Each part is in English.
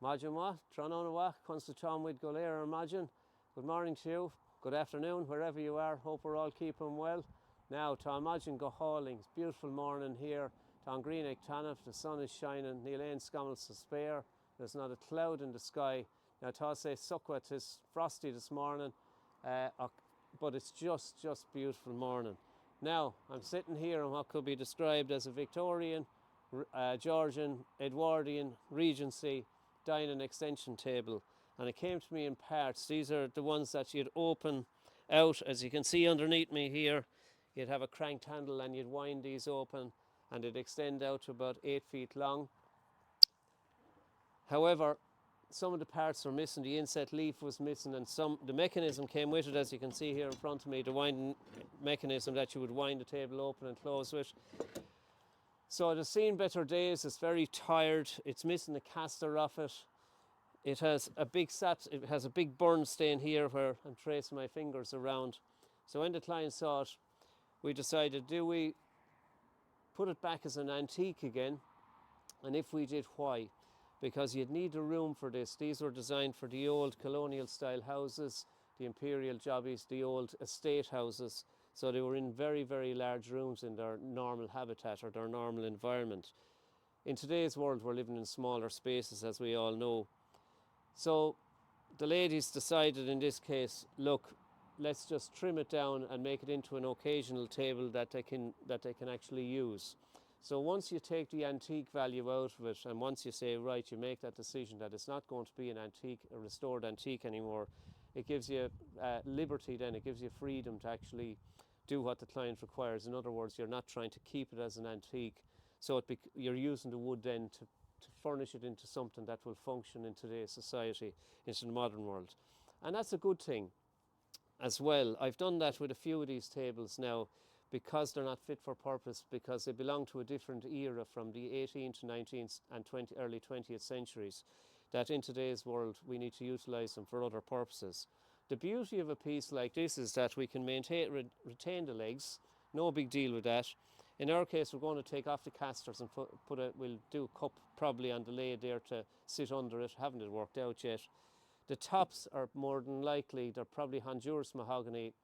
Imagine what? Trononawa, Constantine with Golera, imagine. Good morning to you. Good afternoon, wherever you are. Hope we're all keeping well. Now, to imagine go hauling. It's a beautiful morning here. Ton Greenig Tanif, the sun is shining. Neil Ain Scammels to spare. There's not a cloud in the sky. Now, to say Suckwa, it's frosty this morning, but it's just beautiful morning. Now, I'm sitting here on what could be described as a Victorian, Georgian, Edwardian, Regency dining extension table, and it came to me in parts. These are the ones that you'd open out, as you can see underneath me here. You'd have a cranked handle and you'd wind these open and it'd extend out to about 8 feet long. However, some of the parts were missing. The inset leaf was missing, and the mechanism came with it, as you can see here in front of me, the winding mechanism that you would wind the table open and close with. So it has seen better days. It's very tired. It's missing the caster off it. It has a big burn stain here where I'm tracing my fingers around. So when the client saw it, we decided, do we put it back as an antique again? And if we did, why? Because you'd need a room for this. These were designed for the old colonial style houses, the imperial jobbies, the old estate houses. So they were in very, very large rooms in their normal habitat or their normal environment. In today's world, we're living in smaller spaces, as we all know. So the ladies decided in this case, look, let's just trim it down and make it into an occasional table that they can actually use. So once you take the antique value out of it, and once you say, right, you make that decision that it's not going to be an antique, a restored antique anymore, it gives you liberty then, it gives you freedom to actually do what the client requires. In other words, you're not trying to keep it as an antique, so you're using the wood then to furnish it into something that will function in today's society, into the modern world. And that's a good thing as well. I've done that with a few of these tables now, because they're not fit for purpose, because they belong to a different era from the 18th, 19th and early 20th centuries, that in today's world we need to utilise them for other purposes. The beauty of a piece like this is that we can retain the legs, no big deal with that. In our case, we're going to take off the casters and we'll do a cup probably on the lay there to sit under it. Haven't it worked out yet. The tops are more than likely, they're probably Honduras mahogany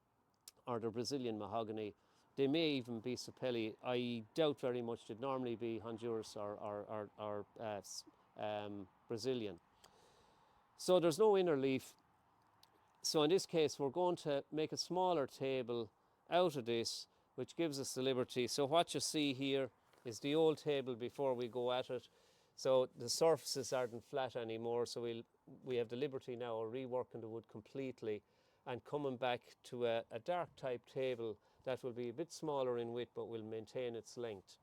or the Brazilian mahogany. They may even be Sapelli. I doubt very much they'd normally be Honduras or Brazilian. So there's no inner leaf. So in this case, we're going to make a smaller table out of this, which gives us the liberty. So what you see here is the old table before we go at it. So the surfaces aren't flat anymore, so we have the liberty now of reworking the wood completely and coming back to a dark type table that will be a bit smaller in width but will maintain its length.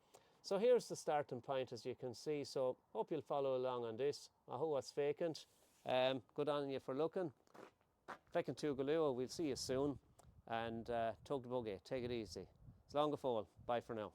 So here's the starting point, as you can see. So hope you'll follow along on this. I hope what's vacant. Good on you for looking. Feckin' to Galua, we'll see you soon. And tug the buggy, take it easy. It's long a fall. Bye for now.